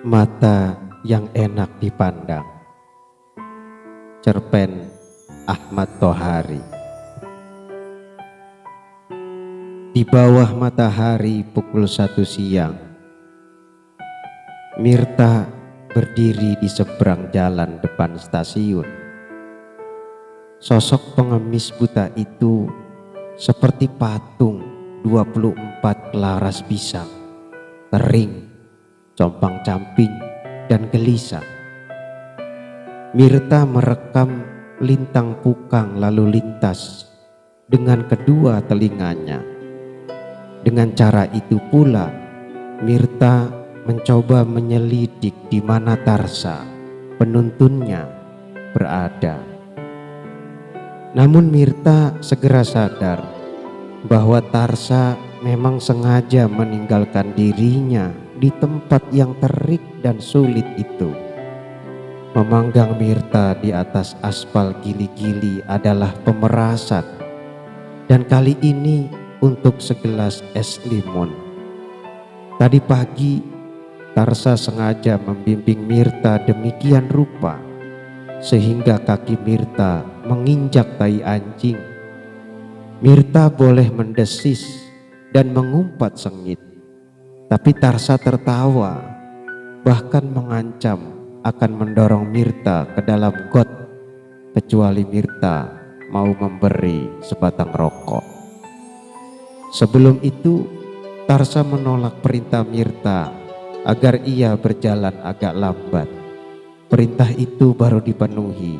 Mata yang enak dipandang. Cerpen Ahmad Tohari. Di bawah matahari pukul 1 siang, Mirta berdiri di seberang jalan depan stasiun. Sosok pengemis buta itu seperti patung 24 laras pisang, kering, compang-camping, dan gelisah. Mirta merekam lintang pukang lalu lintas dengan kedua telinganya. Dengan cara itu pula, Mirta mencoba menyelidik di mana Tarsa, penuntunnya, berada. Namun Mirta segera sadar bahwa Tarsa memang sengaja meninggalkan dirinya di tempat yang terik dan sulit itu. Memanggang Mirta di atas aspal gili-gili adalah pemerasan, dan kali ini untuk segelas es limun. Tadi pagi Tarsa sengaja membimbing Mirta demikian rupa sehingga kaki Mirta menginjak tai anjing. Mirta boleh mendesis dan mengumpat sengit, tapi Tarsa tertawa, bahkan mengancam akan mendorong Mirta ke dalam got kecuali Mirta mau memberi sebatang rokok. Sebelum itu, Tarsa menolak perintah Mirta agar ia berjalan agak lambat. Perintah itu baru dipenuhi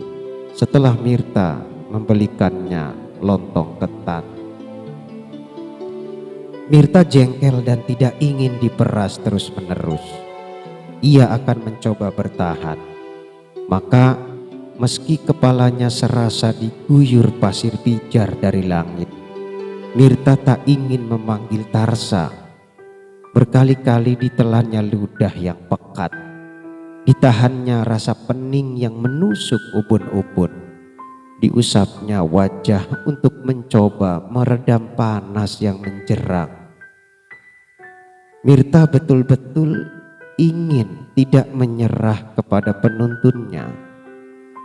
setelah Mirta membelikannya lontong ketan. Mirta jengkel dan tidak ingin diperas terus-menerus. Ia akan mencoba bertahan. Maka meski kepalanya serasa diguyur pasir pijar dari langit, Mirta tak ingin memanggil Tarsa. Berkali-kali ditelannya ludah yang pekat, ditahannya rasa pening yang menusuk ubun-ubun, diusapnya wajah untuk mencoba meredam panas yang menjerang. Mirta betul-betul ingin tidak menyerah kepada penuntunnya,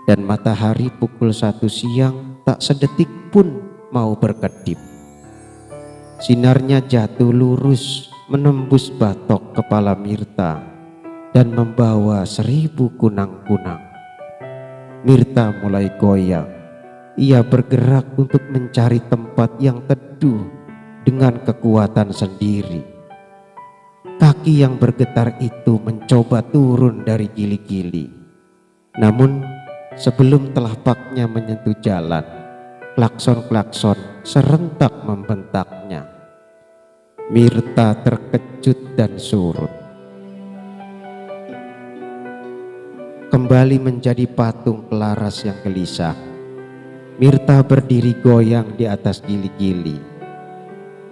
dan matahari pukul 1 siang tak sedetik pun mau berkedip. Sinarnya jatuh lurus menembus batok kepala Mirta dan membawa 1000 kunang-kunang. Mirta mulai goyang. Ia bergerak untuk mencari tempat yang teduh dengan kekuatan sendiri. Kaki yang bergetar itu mencoba turun dari gili-gili. Namun sebelum telapaknya menyentuh jalan, klakson-klakson serentak membentaknya. Mirta terkejut dan surut. Kembali menjadi patung pelaras yang gelisah, Mirta berdiri goyang di atas gili-gili.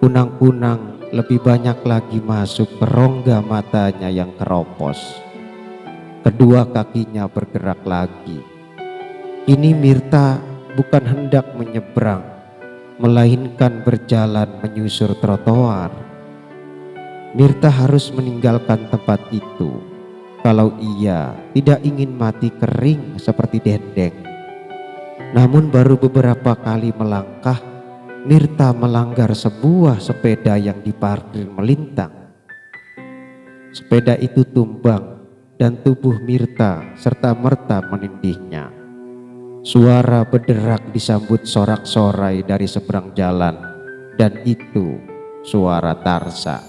Kunang-kunang lebih banyak lagi masuk ke rongga matanya yang keropos. Kedua kakinya bergerak lagi. Kini Mirta bukan hendak menyeberang, melainkan berjalan menyusur trotoar. Mirta harus meninggalkan tempat itu kalau ia tidak ingin mati kering seperti dendeng. Namun baru beberapa kali melangkah, Mirta melanggar sebuah sepeda yang diparkir melintang. Sepeda itu tumbang dan tubuh Mirta serta-merta menindihnya. Suara berderak disambut sorak-sorai dari seberang jalan, dan itu suara Tarsa.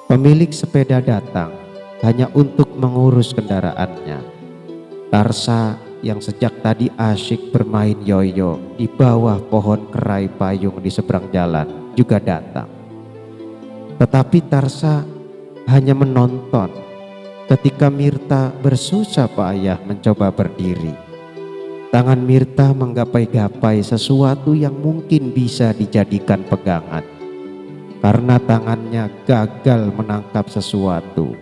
Pemilik sepeda datang hanya untuk mengurus kendaraannya. Tarsa yang sejak tadi asyik bermain yoyo di bawah pohon kerai payung di seberang jalan juga datang. Tetapi Tarsa hanya menonton ketika Mirta bersusah payah mencoba berdiri. Tangan Mirta menggapai-gapai sesuatu yang mungkin bisa dijadikan pegangan. Karena tangannya gagal menangkap sesuatu,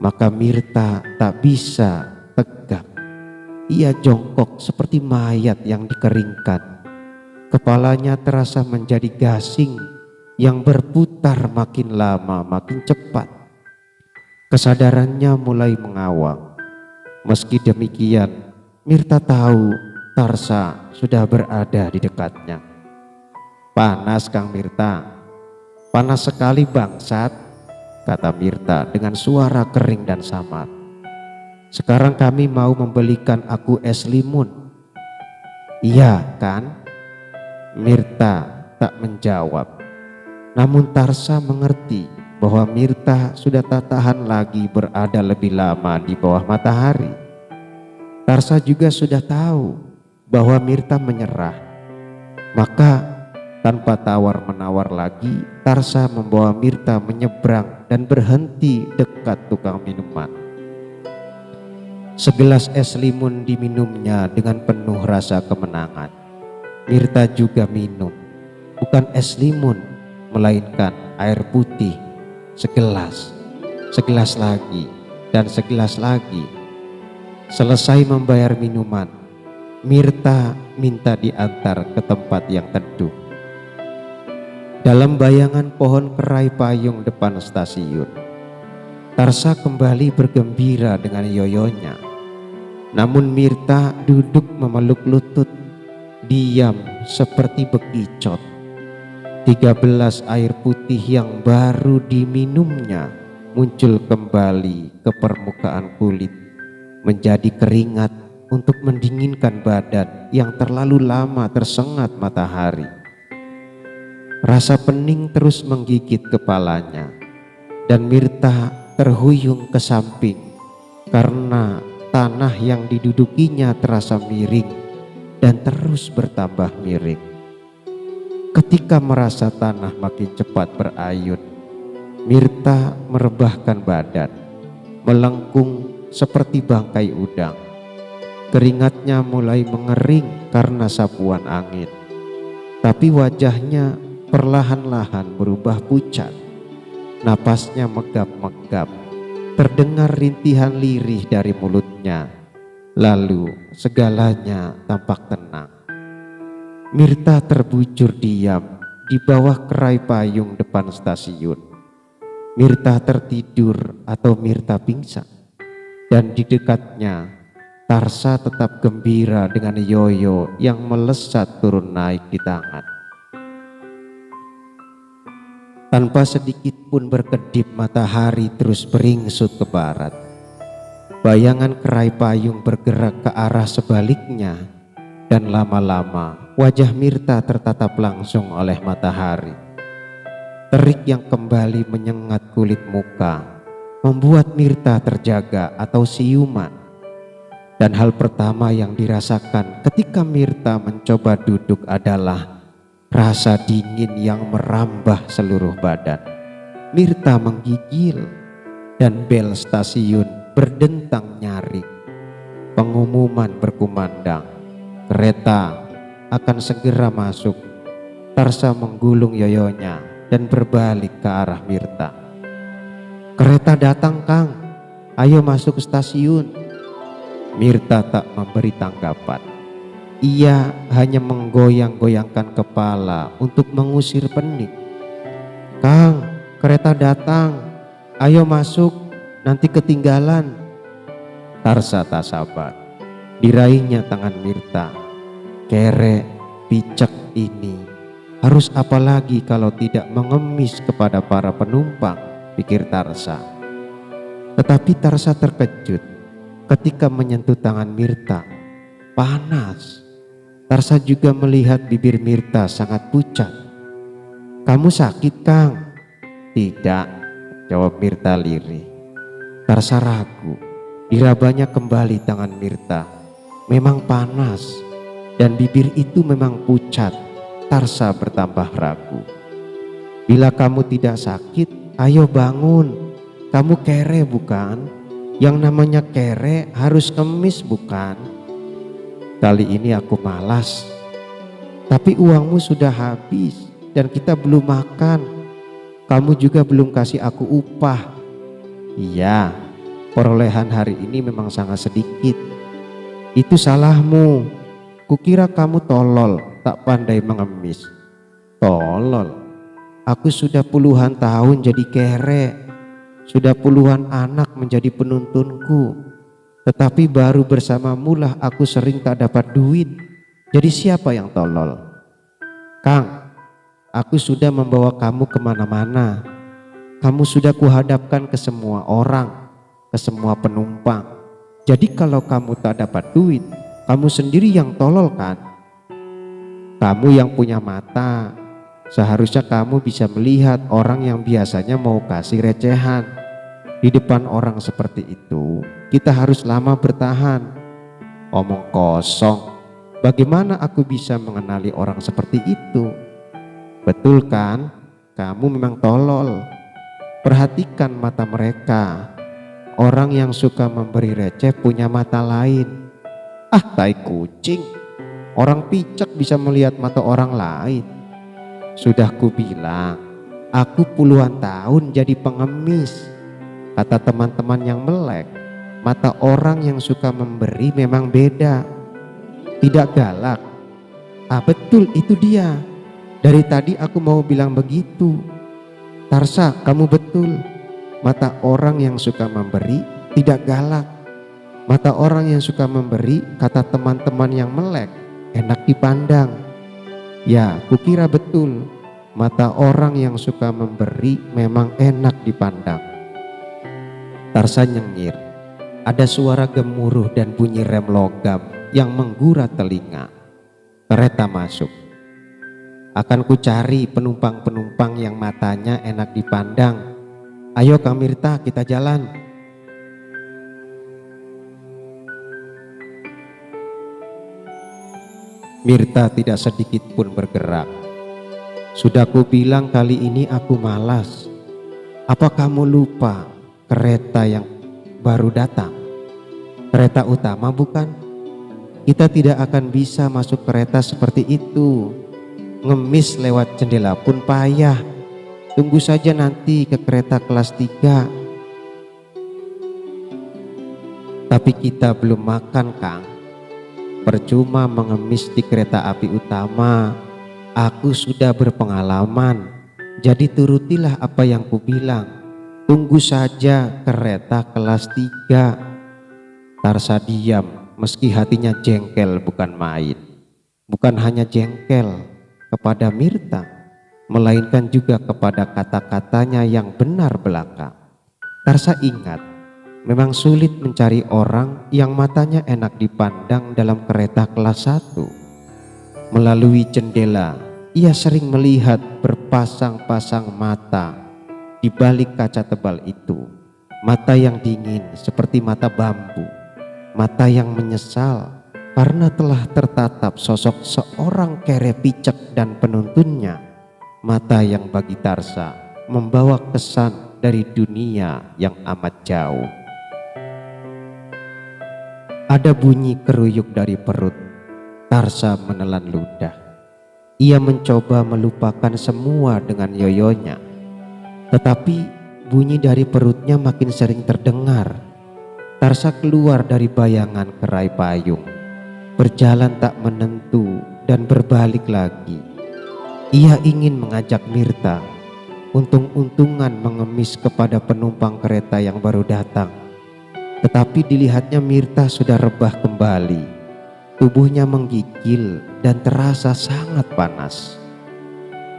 maka Mirta tak bisa tegak. Ia jongkok seperti mayat yang dikeringkan. Kepalanya terasa menjadi gasing yang berputar makin lama makin cepat. Kesadarannya mulai mengawang. Meski demikian, Mirta tahu Tarsa sudah berada di dekatnya. "Panas, Kang Mirta." "Panas sekali bangsat," kata Mirta dengan suara kering dan samar. "Sekarang kami mau membelikan aku es limun." "Iya kan?" Mirta tak menjawab. Namun Tarsa mengerti bahwa Mirta sudah tak tahan lagi berada lebih lama di bawah matahari. Tarsa juga sudah tahu bahwa Mirta menyerah. Maka tanpa tawar-menawar lagi, Tarsa membawa Mirta menyeberang dan berhenti dekat tukang minuman. Segelas es limun diminumnya dengan penuh rasa kemenangan. Mirta juga minum, bukan es limun, melainkan air putih. Segelas, segelas lagi, dan segelas lagi. Selesai membayar minuman, Mirta minta diantar ke tempat yang teduh. Dalam bayangan pohon kerai payung depan stasiun, Tarsa kembali bergembira dengan yoyonya. Namun Mirta duduk memeluk lutut, diam seperti bekicot. 13 air putih yang baru diminumnya muncul kembali ke permukaan kulit, menjadi keringat untuk mendinginkan badan yang terlalu lama tersengat matahari. Rasa pening terus menggigit kepalanya, dan Mirta terhuyung ke samping karena tanah yang didudukinya terasa miring dan terus bertambah miring. Ketika merasa tanah makin cepat berayun, Mirta merebahkan badan, melengkung seperti bangkai udang. Keringatnya mulai mengering karena sapuan angin, tapi wajahnya perlahan-lahan berubah pucat. Napasnya megap-megap, terdengar rintihan lirih dari mulutnya. Lalu segalanya tampak tenang. Mirta terbujur diam di bawah kerai payung depan stasiun. Mirta tertidur atau Mirta pingsan, dan di dekatnya Tarsa tetap gembira dengan yoyo yang melesat turun naik di tangan. Tanpa sedikit pun berkedip, matahari terus beringsut ke barat. Bayangan kerai payung bergerak ke arah sebaliknya, dan lama-lama wajah Mirta tertatap langsung oleh matahari. Terik yang kembali menyengat kulit muka membuat Mirta terjaga atau siuman. Dan hal pertama yang dirasakan ketika Mirta mencoba duduk adalah rasa dingin yang merambah seluruh badan. Mirta menggigil, dan bel stasiun berdentang nyaring. Pengumuman berkumandang, kereta akan segera masuk. Tarsa menggulung yoyonya dan berbalik ke arah Mirta. "Kereta datang, Kang. Ayo masuk ke stasiun." Mirta tak memberi tanggapan. Ia hanya menggoyang-goyangkan kepala untuk mengusir pening. "Kang, kereta datang. Ayo masuk, nanti ketinggalan." Tarsa tak sabar. Diraihnya tangan Mirta. "Kere, picek ini. Harus apa lagi kalau tidak mengemis kepada para penumpang," pikir Tarsa. Tetapi Tarsa terkejut ketika menyentuh tangan Mirta. Panas. Tarsa juga melihat bibir Mirta sangat pucat. "Kamu sakit, Kang?" "Tidak," jawab Mirta lirih. Tarsa ragu. Dirabanya kembali tangan Mirta. Memang panas, dan bibir itu memang pucat. Tarsa bertambah ragu. "Bila kamu tidak sakit, ayo bangun. Kamu kere bukan? Yang namanya kere harus ngemis bukan? Kali ini aku malas. Tapi uangmu sudah habis dan kita belum makan. Kamu juga belum kasih aku upah." "Iya, perolehan hari ini memang sangat sedikit." "Itu salahmu. Kukira kamu tolol, tak pandai mengemis." "Tolol? Aku sudah puluhan tahun jadi kere. Sudah puluhan anak menjadi penuntunku, tetapi baru bersamamulah aku sering tak dapat duit. Jadi siapa yang tolol? Kang, aku sudah membawa kamu kemana-mana. Kamu sudah kuhadapkan ke semua orang, ke semua penumpang. Jadi kalau kamu tak dapat duit, kamu sendiri yang tolol kan? Kamu yang punya mata, seharusnya kamu bisa melihat orang yang biasanya mau kasih recehan. Di depan orang seperti itu, kita harus lama bertahan. Omong kosong. Bagaimana aku bisa mengenali orang seperti itu? Betul kan? Kamu memang tolol. Perhatikan mata mereka. Orang yang suka memberi receh punya mata lain. Ah, tai kucing. Orang picek bisa melihat mata orang lain. Sudah kubilang, aku puluhan tahun jadi pengemis. Kata teman-teman yang melek, mata orang yang suka memberi memang beda. Tidak galak. Ah, betul, itu dia. Dari tadi aku mau bilang begitu. Tarsa, kamu betul. Mata orang yang suka memberi tidak galak. Mata orang yang suka memberi, kata teman-teman yang melek, enak dipandang. Ya, kukira betul. Mata orang yang suka memberi memang enak dipandang. Tarsa nyengir. Ada suara gemuruh dan bunyi rem logam yang menggura telinga. Kereta masuk. Akan ku cari penumpang-penumpang yang matanya enak dipandang. Ayo Kang Mirta, kita jalan. Mirta tidak sedikit pun bergerak. Sudah ku bilang kali ini aku malas. Apa kamu lupa kereta yang baru datang? Kereta utama bukan? Kita tidak akan bisa masuk kereta seperti itu. Ngemis lewat jendela pun payah. Tunggu saja nanti ke kereta kelas 3. Tapi kita belum makan, Kang. Percuma mengemis di kereta api utama. Aku sudah berpengalaman. Jadi turutilah apa yang kubilang. Tunggu saja kereta kelas 3. Tarsa diam meski hatinya jengkel bukan main. Bukan hanya jengkel kepada Mirta, melainkan juga kepada kata-katanya yang benar belaka. Tarsa ingat, memang sulit mencari orang yang matanya enak dipandang dalam kereta kelas 1. Melalui jendela, ia sering melihat berpasang-pasang mata. Di balik kaca tebal itu, mata yang dingin seperti mata bambu, mata yang menyesal karena telah tertatap sosok seorang kere picek dan penuntunnya, mata yang bagi Tarsa membawa kesan dari dunia yang amat jauh. Ada bunyi keruyuk dari perut. Tarsa menelan ludah. Ia mencoba melupakan semua dengan yoyonya. Tetapi bunyi dari perutnya makin sering terdengar. Tarsa keluar dari bayangan kerai payung, berjalan tak menentu dan berbalik lagi. Ia ingin mengajak Mirta untung-untungan mengemis kepada penumpang kereta yang baru datang. Tetapi dilihatnya Mirta sudah rebah kembali. Tubuhnya menggigil dan terasa sangat panas.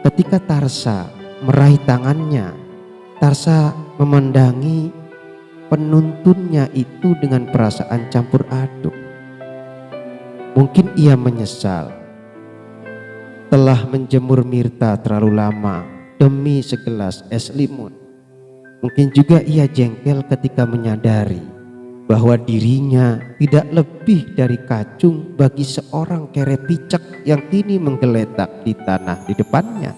Ketika Tarsa meraih tangannya, Tarsa memandangi penuntunnya itu dengan perasaan campur aduk. Mungkin ia menyesal telah menjemur Mirta terlalu lama demi segelas es limun. Mungkin juga ia jengkel ketika menyadari bahwa dirinya tidak lebih dari kacung bagi seorang kere picek yang kini menggeletak di tanah di depannya.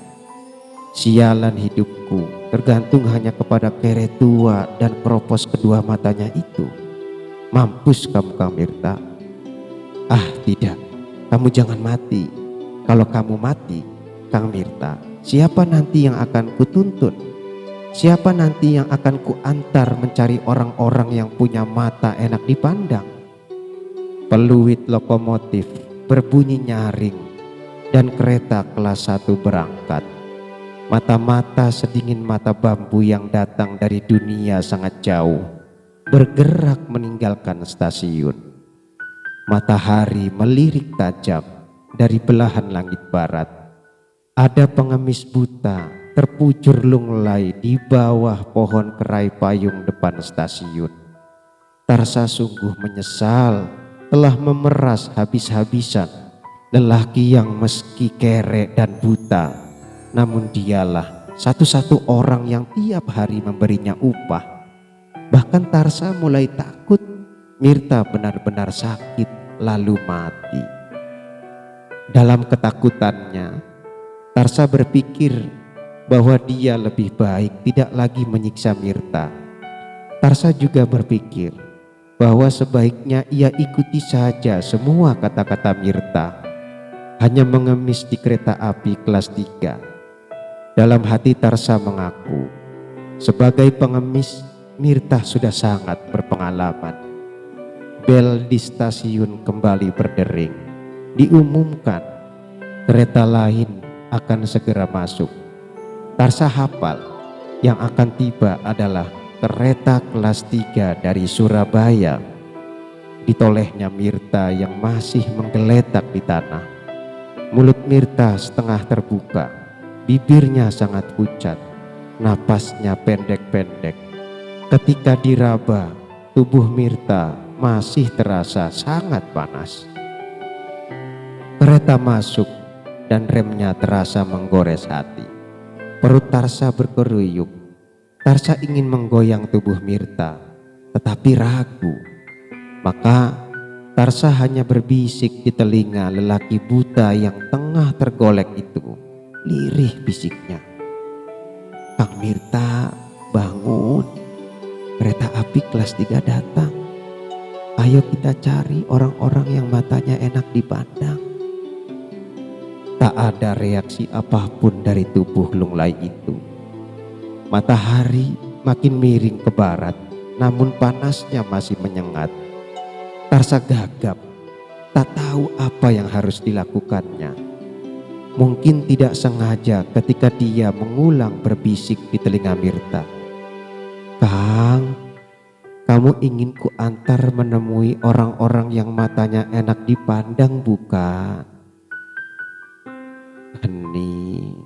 Sialan hidupku tergantung hanya kepada kere tua dan keropos kedua matanya itu. Mampus kamu Kang Mirta. Ah tidak, kamu jangan mati. Kalau kamu mati Kang Mirta, siapa nanti yang akan kutuntun? Siapa nanti yang akan kuantar mencari orang-orang yang punya mata enak dipandang? Peluit lokomotif berbunyi nyaring dan kereta kelas 1 berangkat. Mata-mata sedingin mata bambu yang datang dari dunia sangat jauh bergerak meninggalkan stasiun. Matahari melirik tajam dari belahan langit barat. Ada pengemis buta terpujur lunglai di bawah pohon kerai payung depan stasiun. Tarsa sungguh menyesal telah memeras habis-habisan lelaki yang meski kerek dan buta, namun dialah satu-satu orang yang tiap hari memberinya upah. Bahkan Tarsa mulai takut Mirta benar-benar sakit lalu mati. Dalam ketakutannya, Tarsa berpikir bahwa dia lebih baik tidak lagi menyiksa Mirta. Tarsa juga berpikir bahwa sebaiknya ia ikuti saja semua kata-kata Mirta, hanya mengemis di kereta api kelas 3. Dalam hati Tarsa mengaku, sebagai pengemis Mirta sudah sangat berpengalaman. Bel di stasiun kembali berdering. Diumumkan kereta lain akan segera masuk. Tarsa hafal yang akan tiba adalah kereta kelas 3 dari Surabaya. Ditolehnya Mirta yang masih menggeletak di tanah. Mulut Mirta setengah terbuka. Bibirnya sangat pucat, napasnya pendek-pendek. Ketika diraba, tubuh Mirta masih terasa sangat panas. Kereta masuk dan remnya terasa menggores hati. Perut Tarsa berkeruyuk. Tarsa ingin menggoyang tubuh Mirta, tetapi ragu. Maka Tarsa hanya berbisik di telinga lelaki buta yang tengah tergolek itu. Lirih bisiknya, "Kang Mirta, bangun. Kereta api kelas 3 datang. Ayo kita cari orang-orang yang matanya enak dipandang." Tak ada reaksi apapun dari tubuh lunglai itu. Matahari makin miring ke barat, namun panasnya masih menyengat. Tarsa gagap, tak tahu apa yang harus dilakukannya. Mungkin tidak sengaja ketika dia mengulang berbisik di telinga Mirta, "Kang, kamu ingin ku antar menemui orang-orang yang matanya enak dipandang bukan?" Hening.